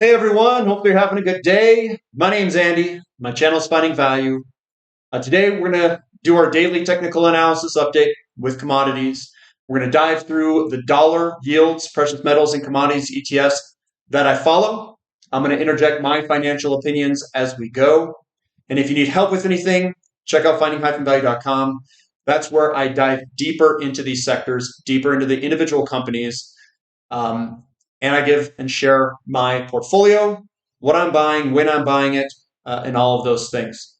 Hey everyone, hope you're having a good day. My name's Andy. My channel's Finding Value. Today we're going to do our daily technical analysis update with commodities. We're going to dive through the dollar yields, precious metals, and commodities ETFs that I follow. I'm going to interject my financial opinions as we go. And if you need help with anything, check out finding-value.com. That's where I dive deeper into these sectors, deeper into the individual companies. Um, and I give and share my portfolio, what I'm buying, when I'm buying it, and all of those things.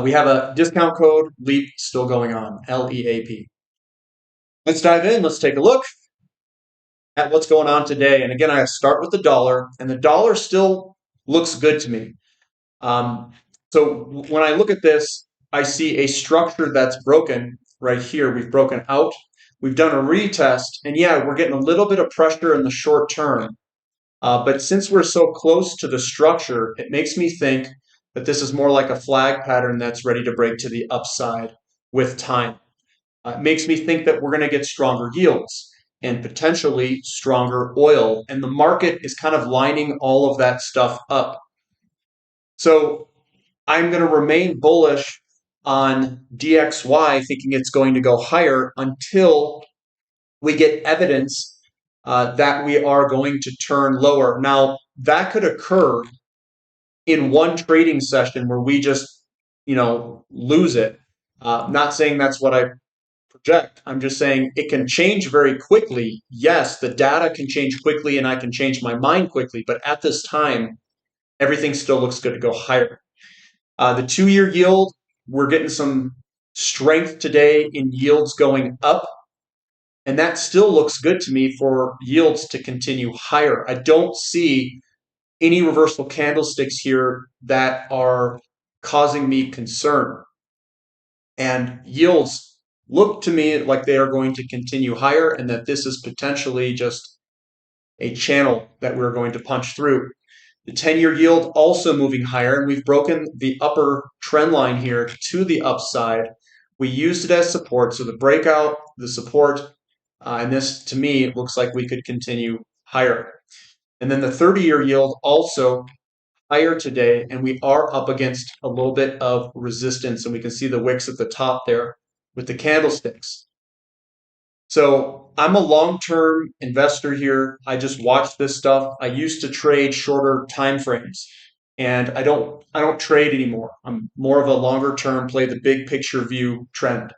We have a discount code, LEAP, still going on, LEAP. Let's dive in. Let's take a look at what's going on today. And again, I start with the dollar, and the dollar still looks good to me. So when I look at this, I see a structure that's broken right here. We've broken out. We've done a retest, and yeah, we're getting a little bit of pressure in the short term. But since we're so close to the structure, it makes me think that this is more like a flag pattern that's ready to break to the upside with time. It makes me think that we're going to get stronger yields and potentially stronger oil. And the market is kind of lining all of that stuff up. So I'm going to remain bullish on DXY, thinking it's going to go higher until we get evidence that we are going to turn lower. Now, that could occur in one trading session where we just, lose it. Not saying that's what I project. I'm just saying it can change very quickly. Yes, the data can change quickly and I can change my mind quickly, but at this time, everything still looks good to go higher. The 2-year yield, we're getting some strength today in yields going up. And that still looks good to me for yields to continue higher. I don't see any reversal candlesticks here that are causing me concern. And yields look to me like they are going to continue higher and that this is potentially just a channel that we're going to punch through. The 10-year yield also moving higher, and we've broken the upper trend line here to the upside. We used it as support, so the breakout, the support, and this, to me, looks like we could continue higher. And then the 30-year yield also higher today, and we are up against a little bit of resistance, and we can see the wicks at the top there with the candlesticks. So I'm a long-term investor here. I just watch this stuff. I used to trade shorter time frames, and I don't trade anymore. I'm more of a longer term, play the big picture view trend.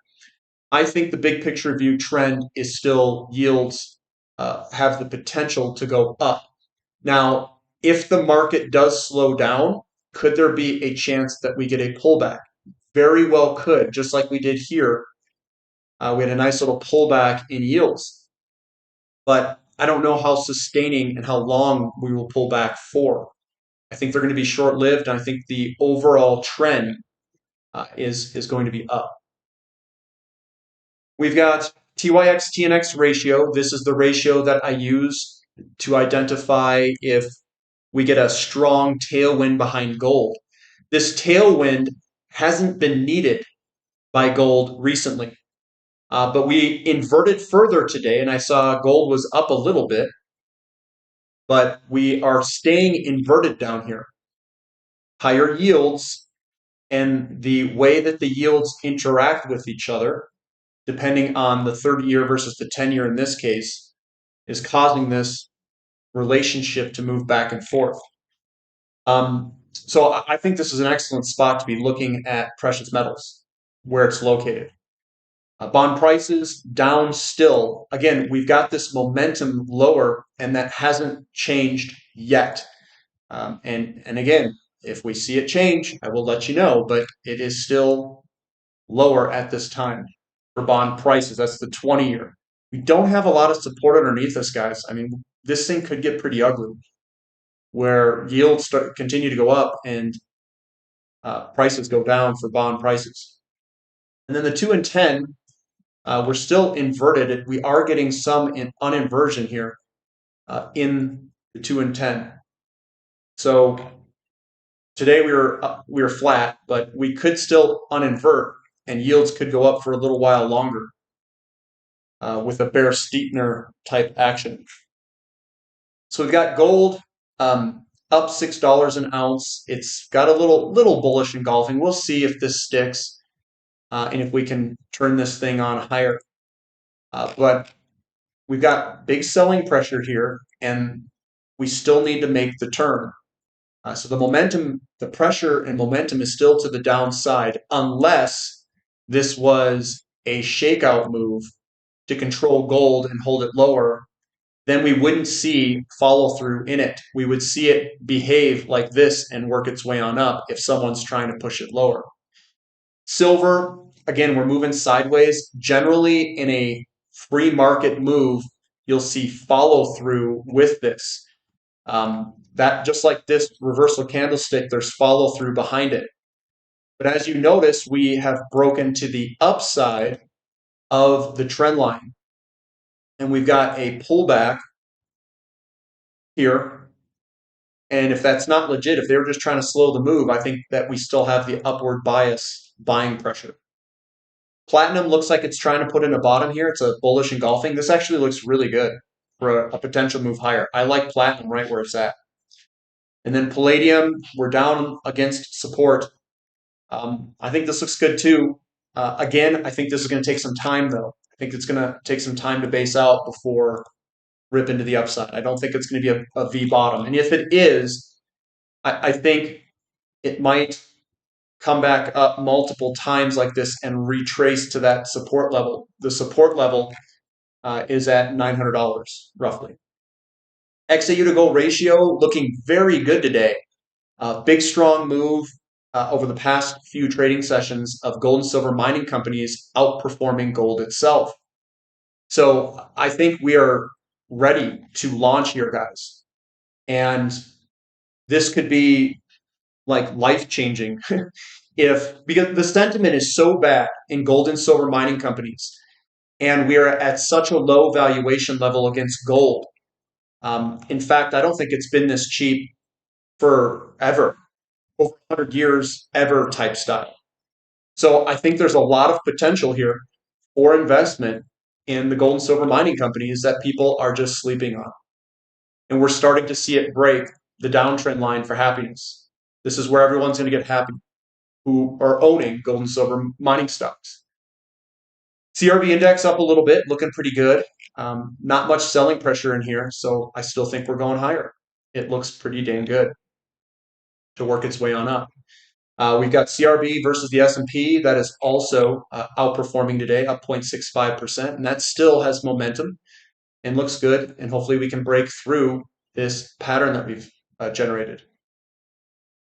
I think the big picture view trend is still yields have the potential to go up. Now, if the market does slow down, could there be a chance that we get a pullback? Very well could, just like we did here. We had a nice little pullback in yields, but I don't know how sustaining and how long we will pull back for. I think they're going to be short-lived, and I think the overall trend is going to be up. We've got TYX TNX ratio. This is the ratio that I use to identify if we get a strong tailwind behind gold. This tailwind hasn't been needed by gold recently, but we inverted further today, and I saw gold was up a little bit, but we are staying inverted down here. Higher yields and the way that the yields interact with each other, depending on the 30-year versus the 10-year in this case, is causing this relationship to move back and forth. So I think this is an excellent spot to be looking at precious metals, where it's located. Bond prices down still. Again, we've got this momentum lower, and that hasn't changed yet. And again, if we see it change, I will let you know, but it is still lower at this time for bond prices. That's the 20-year. We don't have a lot of support underneath us, guys. I mean, this thing could get pretty ugly, where yields continue to go up and prices go down for bond prices. And then the 2 and 10, we're still inverted. We are getting some uninversion here in the 2 and 10. So today we were flat, but we could still uninvert, and yields could go up for a little while longer with a bear steepener type action. So we've got gold Up $6 an ounce. It's got a little bullish engulfing. We'll see if this sticks and if we can turn this thing on higher. But we've got big selling pressure here, and we still need to make the turn. So the momentum, the pressure and momentum is still to the downside unless this was a shakeout move to control gold and hold it lower. Then we wouldn't see follow through in it. We would see it behave like this and work its way on up if someone's trying to push it lower. Silver, again, we're moving sideways. Generally, in a free market move, you'll see follow through with this. That just like this reversal candlestick, there's follow through behind it. But as you notice, we have broken to the upside of the trend line. And we've got a pullback here. And if that's not legit, if they were just trying to slow the move, I think that we still have the upward bias buying pressure. Platinum looks like it's trying to put in a bottom here. It's a bullish engulfing. This actually looks really good for a potential move higher. I like platinum right where it's at. And then palladium, we're down against support. I think this looks good too. Again, I think this is going to take some time though. I think it's going to take some time to base out before rip into the upside. I don't think it's going to be a V bottom. And if it is, I think it might come back up multiple times like this and retrace to that support level. The support level is at $900 roughly. XAU to gold ratio looking very good today. Big strong move over the past few trading sessions of gold and silver mining companies outperforming gold itself. So I think we are ready to launch here, guys. And this could be like life-changing because the sentiment is so bad in gold and silver mining companies, and we are at such a low valuation level against gold. In fact, I don't think it's been this cheap forever, over 100 years ever type style. So I think there's a lot of potential here for investment in the gold and silver mining companies that people are just sleeping on. And we're starting to see it break the downtrend line for happiness. This is where everyone's going to get happy who are owning gold and silver mining stocks. CRB index up a little bit, looking pretty good. Not much selling pressure in here, so I still think we're going higher. It looks pretty dang good to work its way on up. We've got CRB versus the S&P that is also outperforming today, up 0.65%, and that still has momentum and looks good, and hopefully we can break through this pattern that we've generated.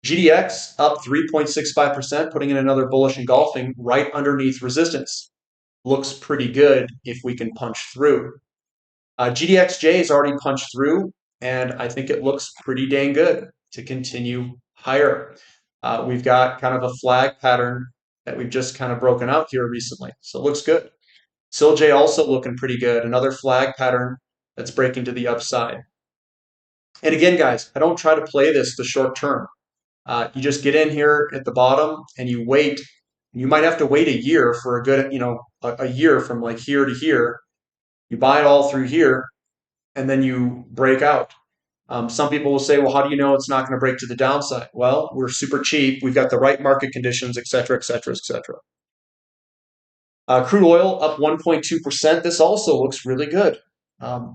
GDX up 3.65%, putting in another bullish engulfing right underneath resistance. Looks pretty good if we can punch through. GDXJ has already punched through, and I think it looks pretty dang good to continue higher. We've got kind of a flag pattern that we've just kind of broken out here recently, so it looks good. SILJ also looking pretty good, another flag pattern that's breaking to the upside. And again, guys, I don't try to play this the short term. You just get in here at the bottom and you wait. You might have to wait a year for a good, a year from like here to here. You buy it all through here, and then you break out. Some people will say, well, how do you know it's not going to break to the downside? Well, we're super cheap. We've got the right market conditions, et cetera, et cetera, et cetera. Crude oil up 1.2%. This also looks really good.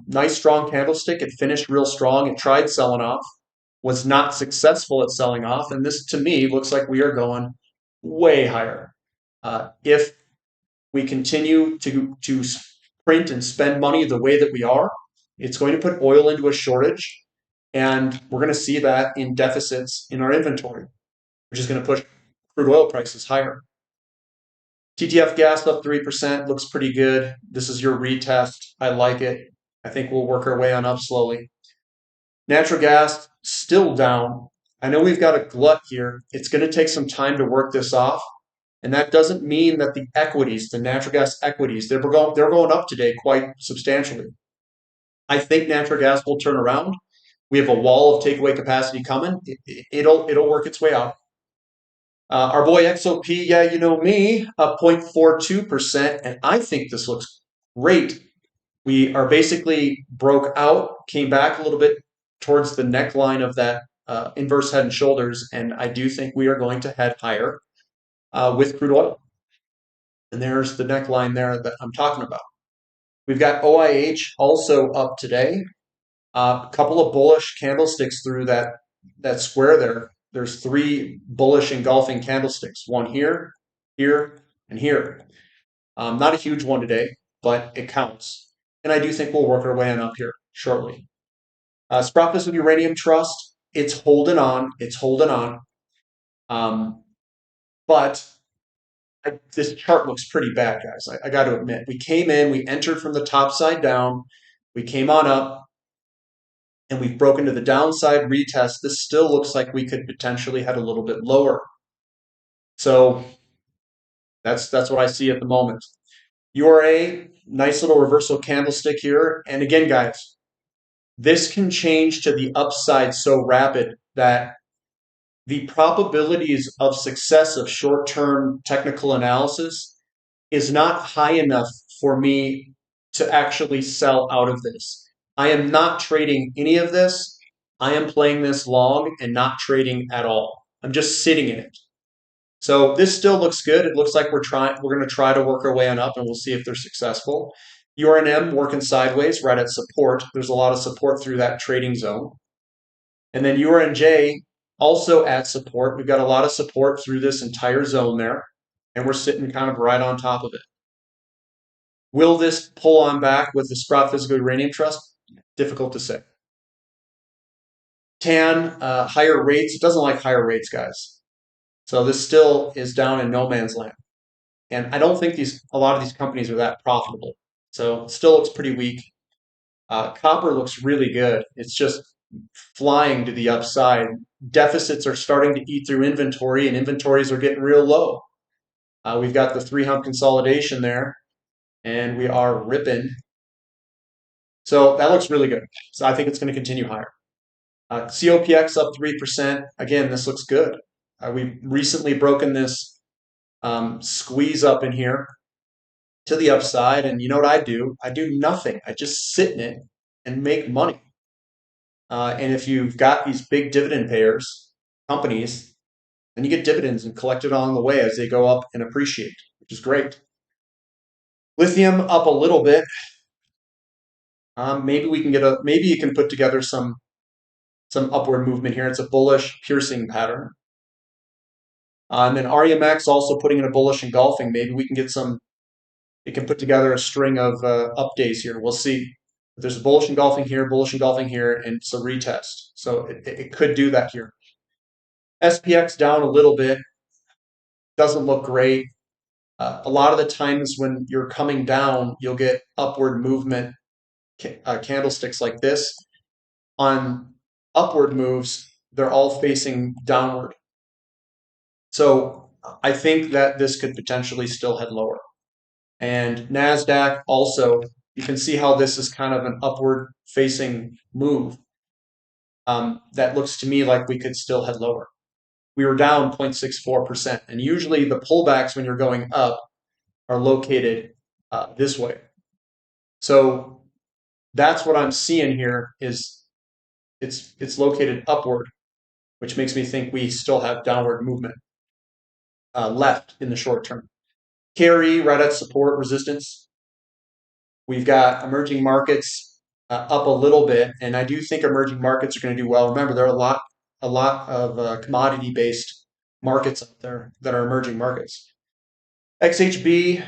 Nice strong candlestick. It finished real strong. It tried selling off, was not successful at selling off. And this, to me, looks like we are going way higher. If we continue to print and spend money the way that we are, it's going to put oil into a shortage. And we're going to see that in deficits in our inventory, which is going to push crude oil prices higher. TTF gas up 3%, looks pretty good. This is your retest. I like it. I think we'll work our way on up slowly. Natural gas still down. I know we've got a glut here. It's going to take some time to work this off. And that doesn't mean that the equities, the natural gas equities, they're going up today quite substantially. I think natural gas will turn around. We have a wall of takeaway capacity coming. It'll work its way out. Our boy XOP, yeah, you know me, up 0.42%, and I think this looks great. We are basically broke out, came back a little bit towards the neckline of that inverse head and shoulders, and I do think we are going to head higher with crude oil. And there's the neckline there that I'm talking about. We've got OIH also up today. A couple of bullish candlesticks through that square there. There's three bullish engulfing candlesticks, one here, here, and here. Not a huge one today, but it counts. And I do think we'll work our way on up here shortly. Sprott with Uranium Trust, it's holding on. It's holding on. But this chart looks pretty bad, guys. I got to admit. We came in, we entered from the top side down. We came on up, and we've broken to the downside retest. This still looks like we could potentially head a little bit lower. So that's what I see at the moment. URA, nice little reversal candlestick here. And again, guys, this can change to the upside so rapid that the probabilities of success of short-term technical analysis is not high enough for me to actually sell out of this. I am not trading any of this. I am playing this long and not trading at all. I'm just sitting in it. So this still looks good. It looks like we're going to try to work our way on up, and we'll see if they're successful. URNM working sideways right at support. There's a lot of support through that trading zone. And then URNJ also at support. We've got a lot of support through this entire zone there, and we're sitting kind of right on top of it. Will this pull on back with the Sprott Physical Uranium Trust? Difficult to say. TAN, higher rates. It doesn't like higher rates, guys. So this still is down in no man's land. And I don't think a lot of these companies are that profitable. So it still looks pretty weak. Copper looks really good. It's just flying to the upside. Deficits are starting to eat through inventory, and inventories are getting real low. We've got the 3-hump consolidation there, and we are ripping. So that looks really good. So I think it's going to continue higher. COPX up 3%. Again, this looks good. We've recently broken this squeeze up in here to the upside, and you know what I do? I do nothing. I just sit in it and make money. And if you've got these big dividend payers, companies, then you get dividends and collect it along the way as they go up and appreciate, which is great. Lithium up a little bit. Maybe we can maybe you can put together some upward movement here. It's a bullish piercing pattern. And then REMX also putting in a bullish engulfing. Maybe we can get it can put together a string of up days here. We'll see. There's a bullish engulfing here, and it's a retest. So it could do that here. SPX down a little bit. Doesn't look great. A lot of the times when you're coming down, you'll get upward movement candlesticks like this. On upward moves, they're all facing downward. So I think that this could potentially still head lower. And NASDAQ also, you can see how this is kind of an upward facing move. That looks to me like we could still head lower. We were down 0.64%. And usually the pullbacks when you're going up are located this way. So that's what I'm seeing here is it's located upward, which makes me think we still have downward movement left in the short term. KRE right at support resistance. We've got emerging markets up a little bit, and I do think emerging markets are going to do well. Remember, there are a lot of commodity-based markets out there that are emerging markets. XHB,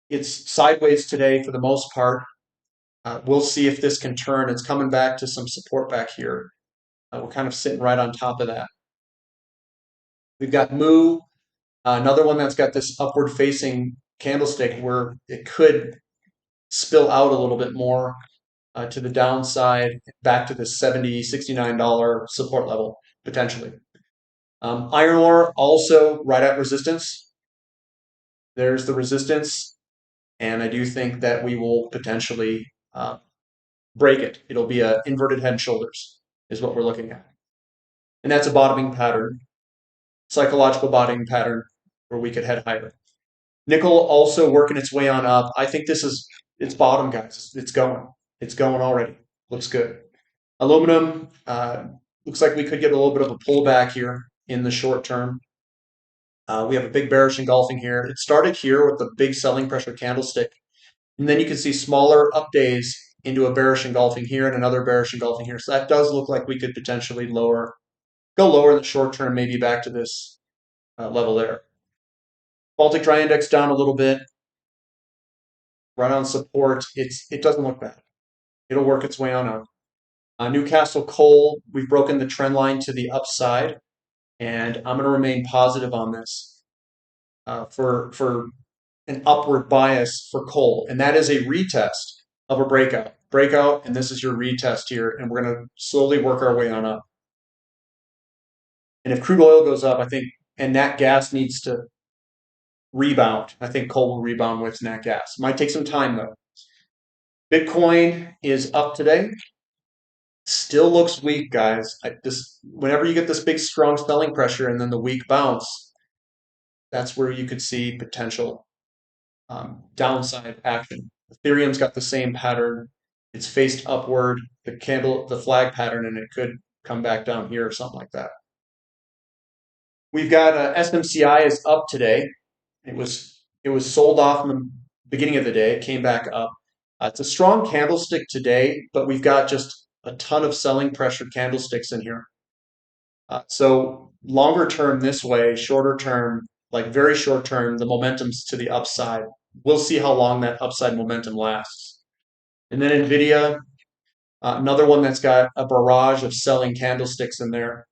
it's sideways today for the most part. We'll see if this can turn. It's coming back to some support back here. We're kind of sitting right on top of that. We've got MU, another one that's got this upward facing candlestick where it could spill out a little bit more to the downside, back to the $70, $69 support level, potentially. Iron ore also right at resistance. There's the resistance, and I do think that we will potentially break it. It'll be an inverted head and shoulders is what we're looking at. And that's a bottoming pattern, psychological bottoming pattern where we could head higher. Nickel also working its way on up. I think it's bottom, guys. It's going already. Looks good. Aluminum looks like we could get a little bit of a pullback here in the short term. We have a big bearish engulfing here. It started here with the big selling pressure candlestick, and then you can see smaller up days into a bearish engulfing here and another bearish engulfing here. So that does look like we could potentially go lower in the short term, maybe back to this level there. Baltic Dry Index down a little bit, right on support. It doesn't look bad. It'll work its way on up. Newcastle Coal, we've broken the trend line to the upside, and I'm going to remain positive on this for an upward bias for coal, and that is a retest of a breakout, and this is your retest here, and we're going to slowly work our way on up. And if crude oil goes up, I think, and nat gas needs to rebound, I think coal will rebound with nat gas. Might take some time though. Bitcoin is up today. Still looks weak, guys. Whenever you get this big, strong selling pressure and then the weak bounce, that's where you could see potential downside action. Ethereum's got the same pattern. It's faced upward, the flag pattern, and it could come back down here or something like that. We've got SMCI is up today. It was sold off in the beginning of the day. It came back up. It's a strong candlestick today, but we've got just a ton of selling pressure candlesticks in here. So longer term this way, shorter term, like very short term, the momentum's to the upside. We'll see how long that upside momentum lasts. And then NVIDIA, another one that's got a barrage of selling candlesticks in there.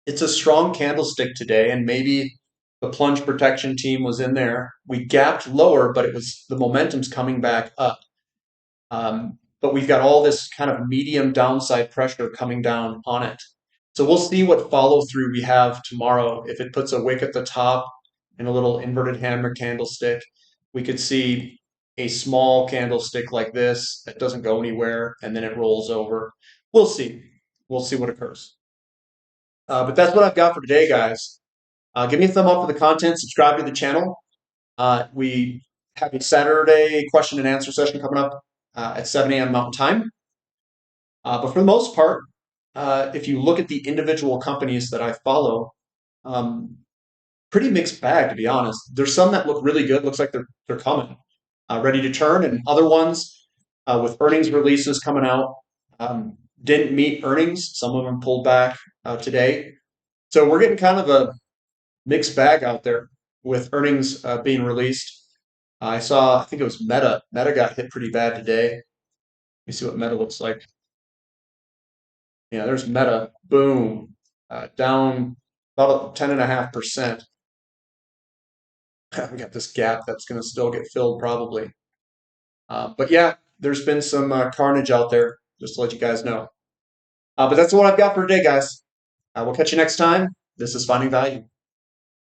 It's a strong candlestick today, and maybe the plunge protection team was in there. We gapped lower, but the momentum's coming back up. But we've got all this kind of medium downside pressure coming down on it. So we'll see what follow through we have tomorrow. If it puts a wick at the top and a little inverted hammer candlestick, we could see a small candlestick like this that doesn't go anywhere and then it rolls over. We'll see. We'll see what occurs. But that's what I've got for today, guys. Give me a thumb up for the content. Subscribe to the channel. We have a Saturday question and answer session coming up at 7 a.m. Mountain Time. But for the most part, if you look at the individual companies that I follow, pretty mixed bag, to be honest. There's some that look really good. Looks like they're coming, ready to turn, and other ones with earnings releases coming out didn't meet earnings. Some of them pulled back today. So we're getting kind of a mixed bag out there with earnings being released. I think it was Meta. Meta got hit pretty bad today. Let me see what Meta looks like. Yeah, there's Meta. Boom. Down about 10.5%. We got this gap that's going to still get filled probably. But yeah, there's been some carnage out there, just to let you guys know. But that's what I've got for today, guys. We'll catch you next time. This is Finding Value.